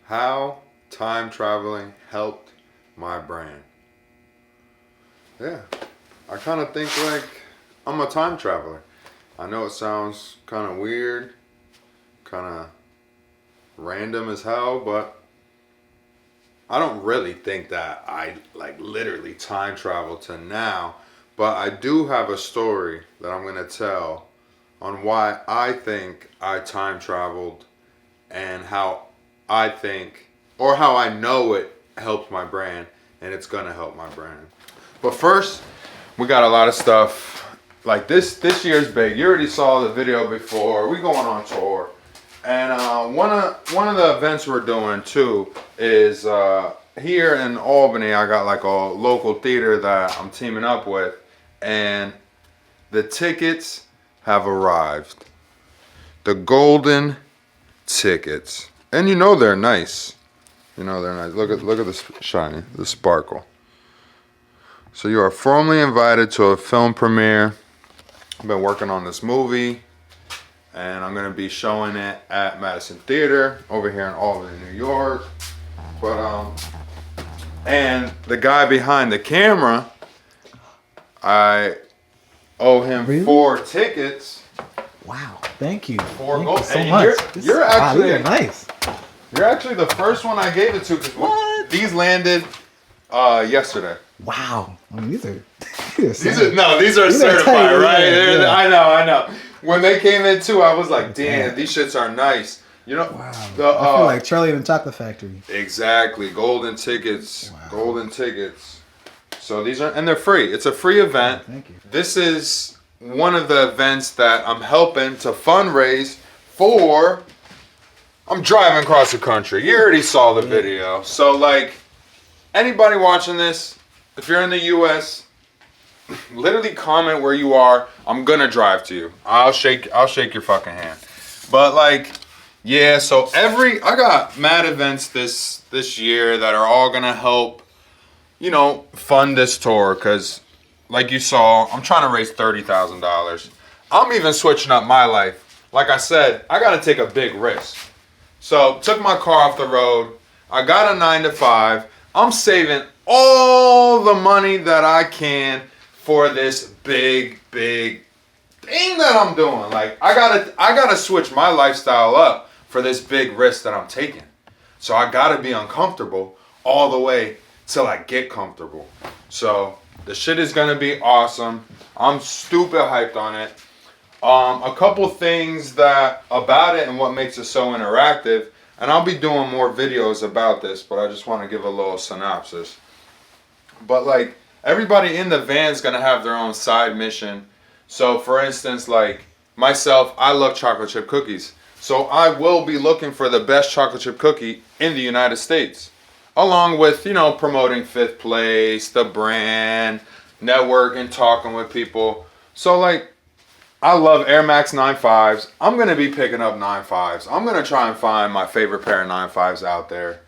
How time traveling helped my brand. Yeah, I kind of think like I'm a time traveler. I know it sounds kind of weird, kind of random as hell, but I don't really think that I like literally time travel to now. But I do have a story that I'm going to tell on why I think I time traveled and how I think or how I know it helped my brand and it's gonna help my brand. But first, we got a lot of stuff like this year's big. You already saw the video before. We going on tour, and one of the events we're doing too is here in Albany. I got like a local theater that I'm teaming up with, and the tickets have arrived. The golden tickets. And you know they're nice. You know they're nice. Look at this shiny, the sparkle. So you are formally invited to a film premiere. I've been working on this movie, and I'm gonna be showing it at Madison Theater over here in Albany, New York. But and the guy behind the camera, I owe him Really? 4 tickets. Wow, thank you. Four Thank gold. you so And much. you're actually wow, these are nice. You're actually the first one I gave it to because What? these landed yesterday. Wow, I mean, these are These are These are certified, tight, right? yeah. I know. When they came in too, I was like, damn, these shits are nice. You know, Wow. the I feel like Charlie and the Chocolate Factory. exactly golden tickets, Wow. golden tickets. So these are, and they're free. It's a free event. Thank you. This is one of the events that I'm helping to fundraise for. I'm driving across the country. You already saw the video. So like anybody watching this, if you're in the US, literally comment where you are. I'm gonna drive to you. I'll shake your fucking hand. But like, yeah, so I got mad events this year that are all gonna help, fund this tour, cause like you saw, I'm trying to raise $30,000. I'm even switching up my life. Like I said, I gotta take a big risk. So took my car off the road. I got a 9 to 5. I'm saving all the money that I can for this big thing that I'm doing. Like I gotta switch my lifestyle up for this big risk that I'm taking. So I gotta be uncomfortable all the way till I get comfortable. So the shit is gonna be awesome. I'm stupid hyped on it. A couple things about it and what makes it so interactive, and I'll be doing more videos about this, but I just want to give a little synopsis. But like everybody in the van's gonna have their own side mission. So for instance, like myself, I love chocolate chip cookies. So I will be looking for the best chocolate chip cookie in the United States. Along with, promoting Fifth Place, the brand, networking, talking with people. So like I love Air Max 95s. I'm going to be picking up 95s. I'm going to try and find my favorite pair of 95s out there.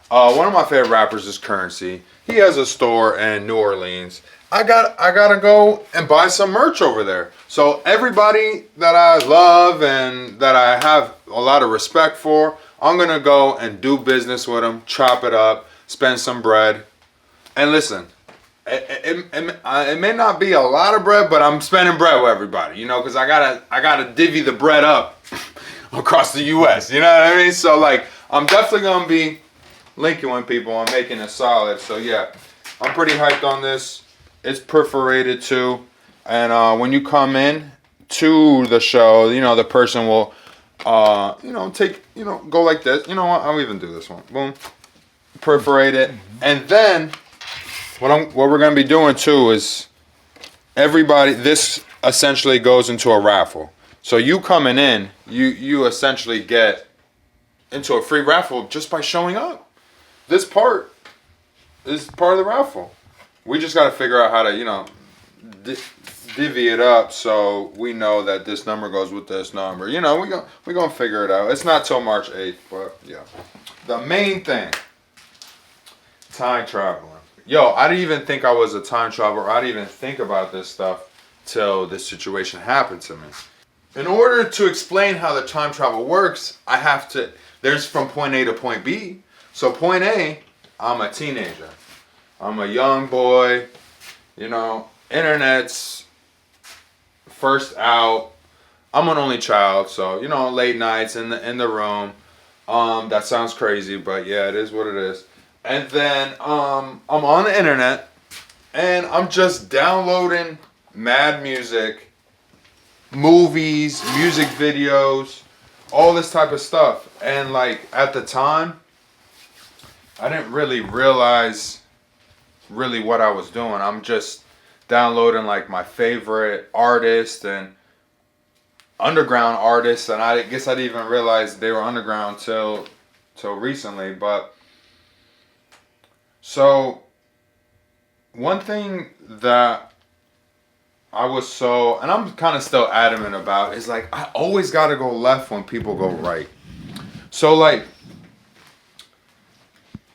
One of my favorite rappers is Currency. He has a store in New Orleans. I gotta go and buy some merch over there. So everybody that I love and that I have a lot of respect for, I'm going to go and do business with them, chop it up, spend some bread. And listen, it may not be a lot of bread, but I'm spending bread with everybody, because I gotta divvy the bread up across the U.S. You know what I mean? So like, I'm definitely gonna be linking with people and making it solid. So yeah, I'm pretty hyped on this. It's perforated too, and when you come in to the show, the person will, go like this. You know what? I'll even do this one. Boom, perforate it, and then. What we're going to be doing too is this essentially goes into a raffle. So you coming in, you essentially get into a free raffle just by showing up. This part is part of the raffle. We just got to figure out how to, divvy it up so we know that this number goes with this number. We're going to figure it out. It's not till March 8th, but yeah. The main thing, time traveling. Yo, I didn't even think I was a time traveler. I didn't even think about this stuff till this situation happened to me. In order to explain how the time travel works, there's from point A to point B. So point A, I'm a teenager. I'm a young boy. You know, internet's first out. I'm an only child, so you know, late nights in the room. That sounds crazy, but yeah, it is what it is. And then I'm on the internet, and I'm just downloading mad music, movies, music videos, all this type of stuff. And like at the time, I didn't really realize really what I was doing. I'm just downloading like my favorite artists and underground artists, and I guess I didn't even realize they were underground till recently. But so one thing that I was so, and I'm kind of still adamant about, is like I always got to go left when people go right. So like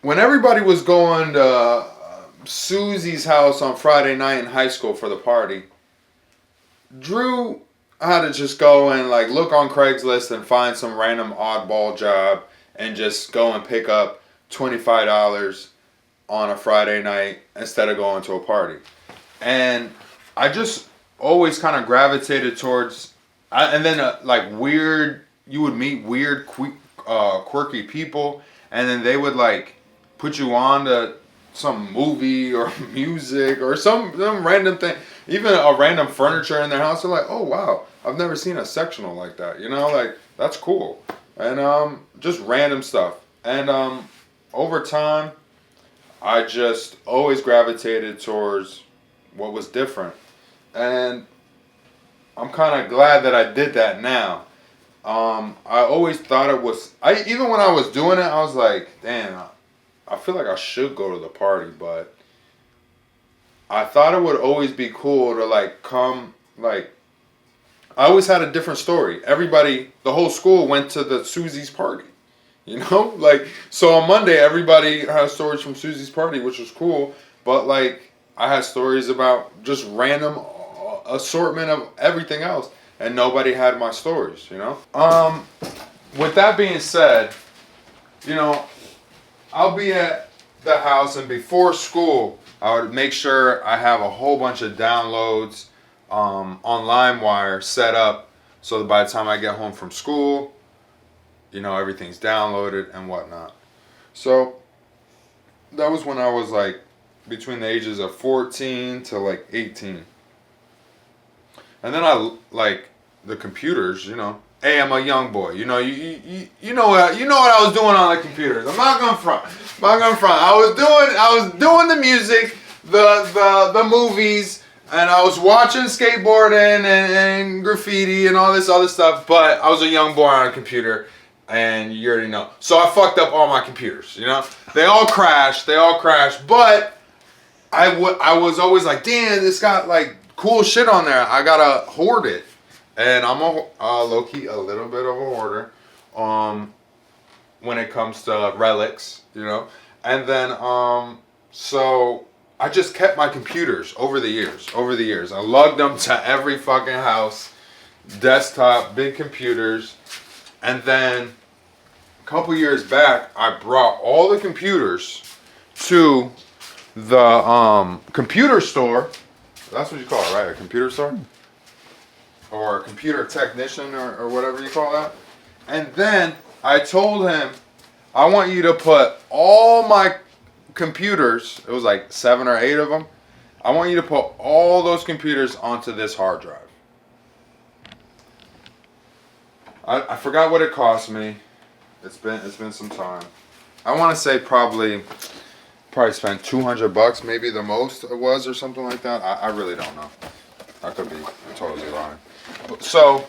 when everybody was going to Susie's house on Friday night in high school for the party, Drew had to just go and like look on Craigslist and find some random oddball job and just go and pick up $25 on a Friday night instead of going to a party. And I just always kind of gravitated towards, and then like weird, you would meet weird, quirky people, and then they would like put you on to some movie or music or some random thing, even a random furniture in their house. They're like, oh wow, I've never seen a sectional like that. You know, like that's cool. And just random stuff. And over time, I just always gravitated towards what was different. And I'm kind of glad that I did that now. I always thought it was, even when I was doing it, I was like, damn, I feel like I should go to the party, but I thought it would always be cool to like come, like, I always had a different story. Everybody, the whole school went to the Susie's party, you know? Like, so on Monday, everybody has stories from Susie's party, which was cool, but like, I had stories about just random assortment of everything else, and nobody had my stories, you know? With that being said, you know, I'll be at the house, and before school, I would make sure I have a whole bunch of downloads on LimeWire set up so that by the time I get home from school, you know, everything's downloaded and whatnot. So that was when I was like between the ages of 14 to like 18. And then I like the computers, you know. Hey, I'm a young boy. You know, you know what I was doing on the computers. I'm not gonna front. I was doing the music, the movies, and I was watching skateboarding and graffiti and all this other stuff. But I was a young boy on a computer, and you already know. So I fucked up all my computers. You know, they all crashed. But I was always like, damn, this got like cool shit on there. I gotta hoard it. And I'm low-key a little bit of a hoarder when it comes to relics, you know. And then, so I just kept my computers over the years. I lugged them to every fucking house, desktop, big computers. And then a couple years back, I brought all the computers to the computer store. That's what you call it, right? A computer store? Or a computer technician or whatever you call that. And then I told him, I want you to put all my computers, it was like 7 or 8 of them, I want you to put all those computers onto this hard drive. I forgot what it cost me. It's been some time. I want to say probably spent $200, maybe the most it was or something like that. I really don't know. I could be totally lying. So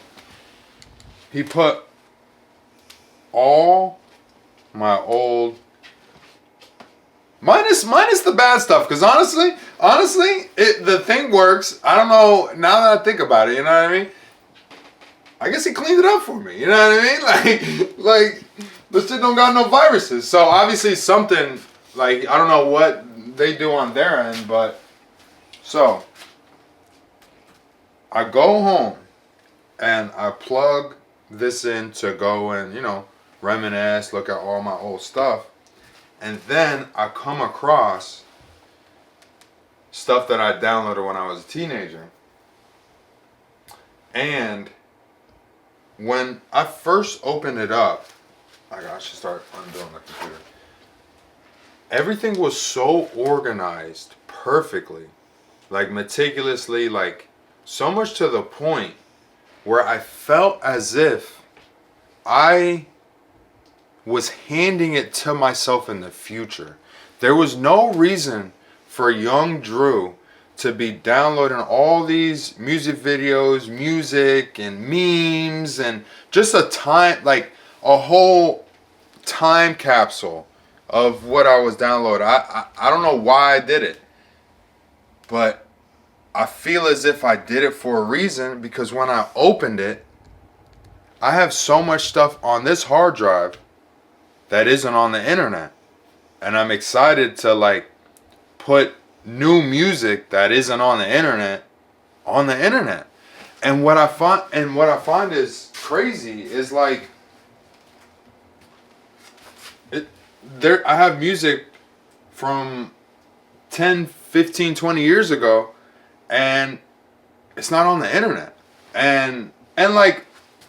he put all my old minus the bad stuff, because honestly the thing works. I don't know, now that I think about it, you know what I mean, I guess he cleaned it up for me, you know what I mean, like this shit don't got no viruses, so obviously something, like I don't know what they do on their end. But so I go home and I plug this in to go and, you know, reminisce, look at all my old stuff. And then I come across stuff that I downloaded when I was a teenager. And when I first opened it up, I should start undoing the computer. Everything was so organized perfectly, like meticulously, like so much to the point where I felt as if I was handing it to myself in the future. There was no reason for young Drew to be downloading all these music videos, music and memes, and just a whole time capsule of what I was downloading. I don't know why I did it, but I feel as if I did it for a reason, because when I opened it, I have so much stuff on this hard drive that isn't on the internet. And I'm excited to like put new music that isn't on the internet on the internet. And what I find is crazy is like I have music from 10, 15, 20 years ago, and it's not on the internet. And like,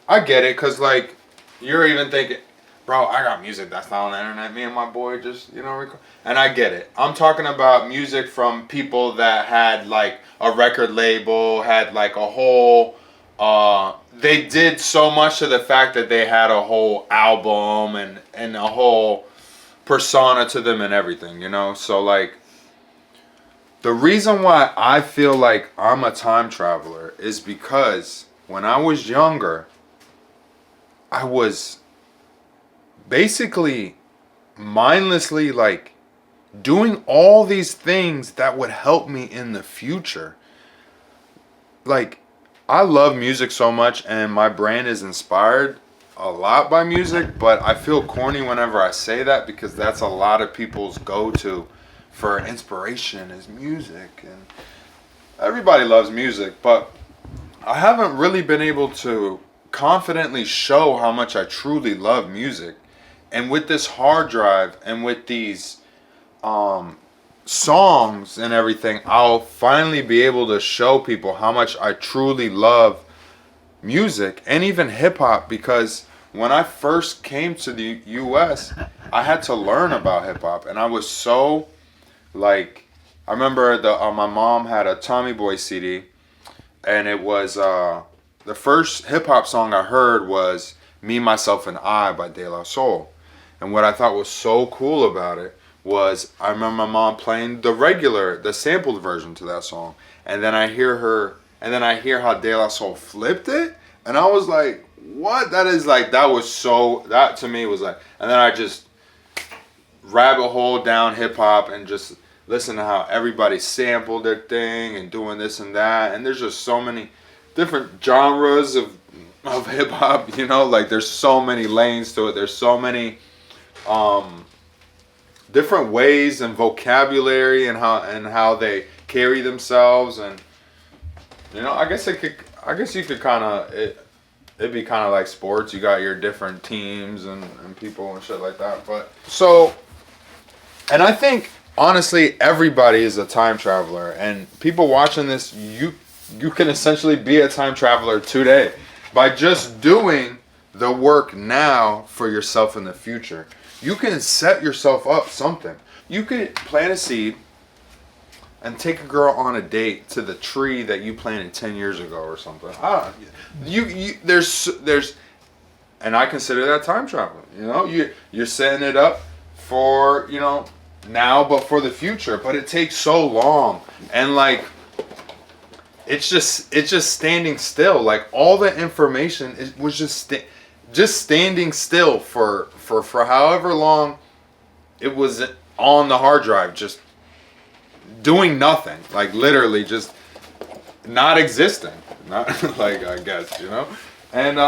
I get it, because like, you're even thinking, bro, I got music that's not on the internet. Me and my boy just, record. And I get it. I'm talking about music from people that had like a record label, had like a whole, they did so much to the fact that they had a whole album and a whole persona to them and everything, So like, the reason why I feel like I'm a time traveler is because when I was younger, I was basically mindlessly like doing all these things that would help me in the future. Like, I love music so much, and my brain is inspired a lot by music, but I feel corny whenever I say that, because that's a lot of people's go-to for inspiration is music, and everybody loves music, but I haven't really been able to confidently show how much I truly love music. And with this hard drive and with these songs and everything, I'll finally be able to show people how much I truly love music and even hip hop, because when I first came to the US, I had to learn about hip hop, and I was so like, I remember my mom had a Tommy Boy CD, and it was the first hip hop song I heard was Me, Myself, and I by De La Soul. And what I thought was so cool about it was I remember my mom playing the sampled version to that song. And then I hear how De La Soul flipped it. And I was like, what? That to me was like, and then I just rabbit hole down hip hop and just listen to how everybody sampled their thing and doing this and that. And there's just so many different genres of hip hop, like there's so many lanes to it. There's so many different ways and vocabulary and how they carry themselves, and I guess you could kind of it'd be kind of like sports. You got your different teams and people and shit like that. But and I think honestly everybody is a time traveler, and people watching this, you can essentially be a time traveler today by just doing the work now for yourself in the future. You can set yourself up something. You could plant a seed and take a girl on a date to the tree that you planted 10 years ago or something. There's and I consider that time traveling. You're setting it up for, now, but for the future. But it takes so long, and like, it's just standing still. Like, all the information was just standing still for however long it was on the hard drive, just doing nothing, like literally just not existing, not like, I guess, and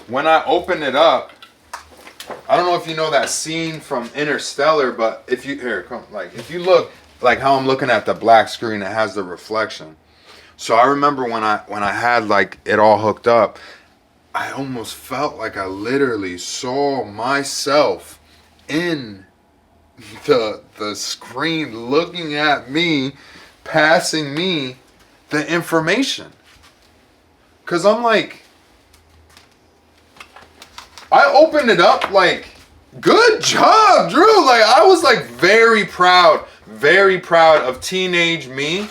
when I open it up, I don't know if you know that scene from Interstellar, but if you look like how I'm looking at the black screen, it has the reflection. So I remember when I had like it all hooked up, I almost felt like I literally saw myself in the screen looking at me, passing me the information. Cause I'm like, I opened it up like, good job, Drew. Like I was like very proud of teenage me.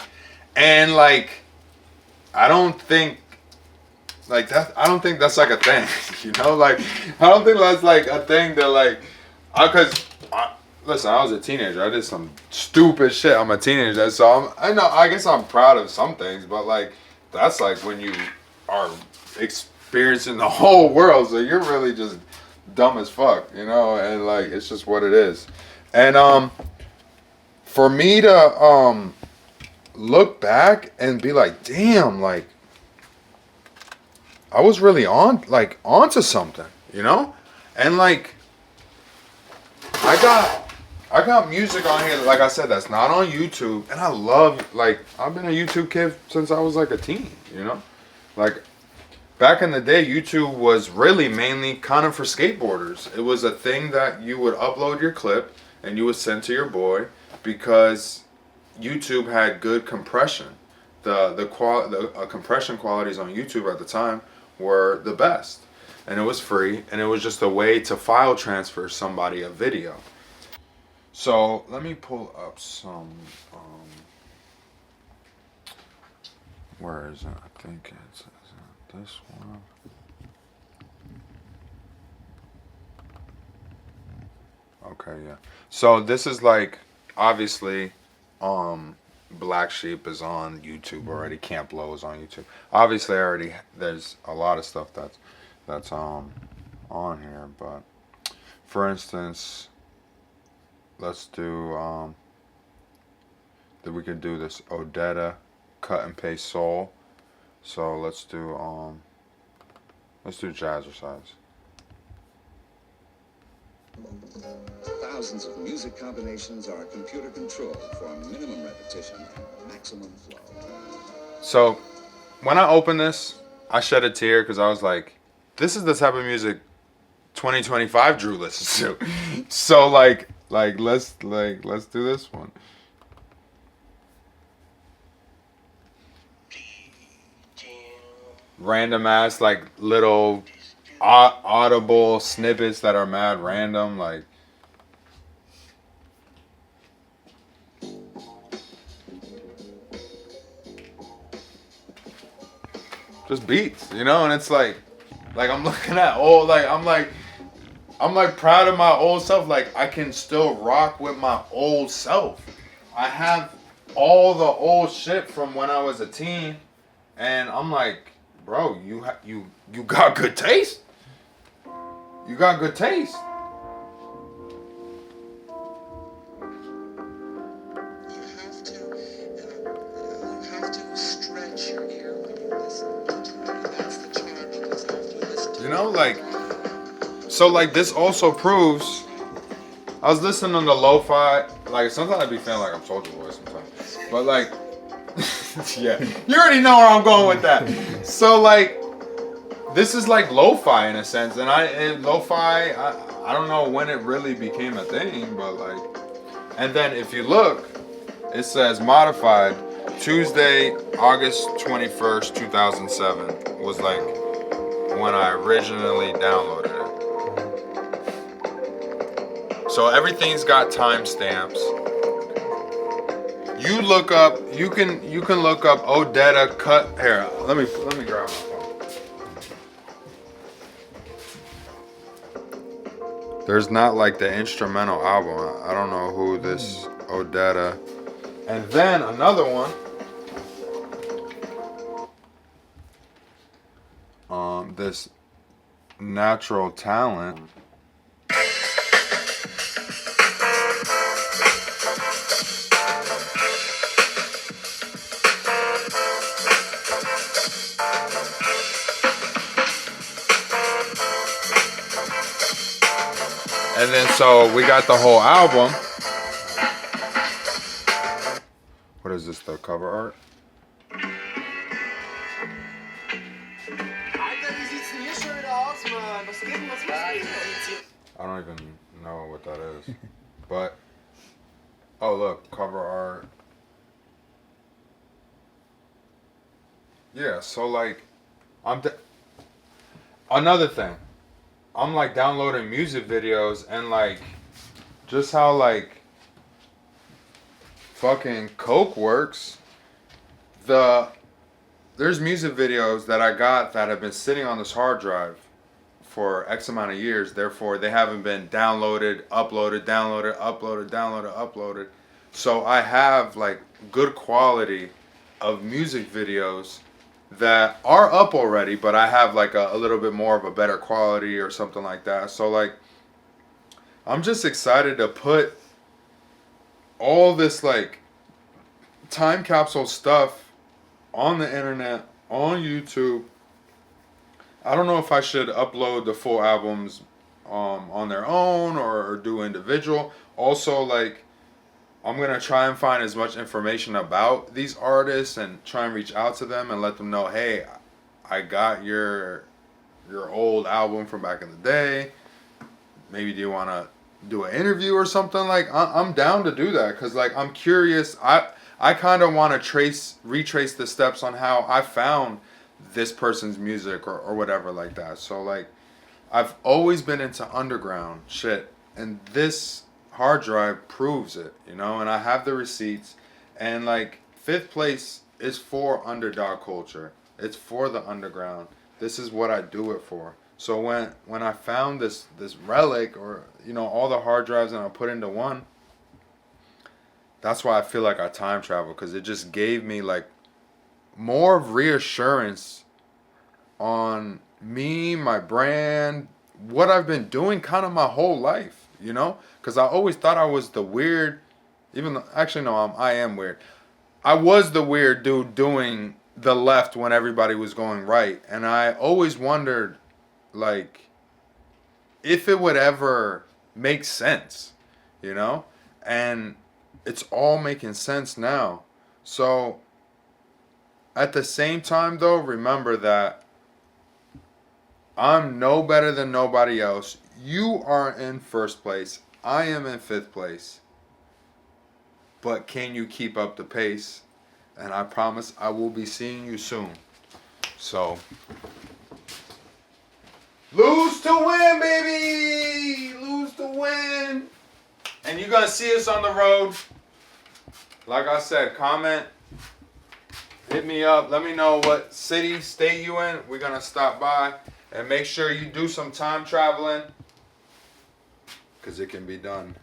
And like, I don't think that's like a thing, you know? Like, I don't think that's like a thing that like, listen, I was a teenager. I did some stupid shit. I'm a teenager, so I guess I'm proud of some things, but like, that's like when you are experiencing the whole world, so you're really just dumb as fuck, you know? And like, it's just what it is. And for me to look back and be like, damn, like, I was really onto something, you know? And like, I got music on here, like I said, that's not on YouTube. And I love, like, I've been a YouTube kid since I was like a teen, you know? Like, back in the day, YouTube was really mainly kind of for skateboarders. It was a thing that you would upload your clip and you would send to your boy because YouTube had good compression. The compression qualities on YouTube at the time were the best, and it was free, and it was just a way to file transfer somebody a video. So let me pull up some where is it? I think it's this one. Okay, yeah. So this is like, obviously, Black Sheep is on YouTube already. Camp Low is on YouTube. Obviously, there's a lot of stuff that's on here. But for instance, let's do that. We could do this Odetta Cut and Paste Soul. So let's do Jazzercise. Thousands of music combinations are computer controlled for minimum repetition and maximum flow. So when I opened this, I shed a tear because I was like, this is the type of music 2025 Drew listens to. So let's do this one. Random ass like little audible snippets that are mad random, like. Just beats, you know, and it's like I'm looking at old, like I'm proud of my old self. Like I can still rock with my old self. I have all the old shit from when I was a teen, and I'm like, bro, you got good taste. You got good taste. You have to stretch your ear when you listen to it. That's the charm, because after you listen to it, You know, like, so like this also proves. I was listening to lo-fi. Like sometimes I be feeling like I'm Soulja Boy sometimes, but like, yeah, you already know where I'm going with that. So like, this is like lo-fi in a sense, and lo-fi. I don't know when it really became a thing, but like, and then if you look, it says modified Tuesday, August 21st, 2007 was like when I originally downloaded it. So everything's got timestamps. You can look up Odetta Cut. Here, let me grab my phone. There's not like the instrumental album. I don't know who this Odetta. And then another one. This Natural Talent. And then so we got the whole album. What is this, the cover art? I don't even know what that is. But, oh look, cover art. Yeah, so like, another thing. I'm like downloading music videos and like, just how like fucking Coke works. There's music videos that I got that have been sitting on this hard drive for X amount of years. Therefore, they haven't been downloaded, uploaded, downloaded, uploaded, downloaded, uploaded. So I have like good quality of music videos that are up already, but I have like a little bit more of a better quality or something like that. So like, I'm just excited to put all this like time capsule stuff on the internet, on YouTube. I don't know if I should upload the full albums on their own or do individual. Also, like, I'm gonna try and find as much information about these artists and try and reach out to them and let them know, hey, I got your old album from back in the day. Maybe do you want to do an interview or something? Like, I'm down to do that because like I'm curious. I kind of want to retrace the steps on how I found this person's music or whatever like that. So like, I've always been into underground shit, and this hard drive proves it, you know. And I have the receipts, and like 5th place is for underdog culture. It's for the underground. This is what I do it for. So when I found this relic, or you know, all the hard drives, and I put into one, that's why I feel like I time travel, because it just gave me like more of reassurance on me, my brand, what I've been doing kind of my whole life, you know? Because I always thought I was the weird, even though, actually, no, I am weird. I was the weird dude doing the left when everybody was going right. And I always wondered, like, if it would ever make sense, you know? And it's all making sense now. So, at the same time, though, remember that I'm no better than nobody else. You are in 1st place. I am in 5th place. But can you keep up the pace? And I promise I will be seeing you soon. So, lose to win, baby! Lose to win! And you're going to see us on the road. Like I said, comment. Hit me up. Let me know what city, state you in. We're going to stop by. And make sure you do some time traveling, because it can be done.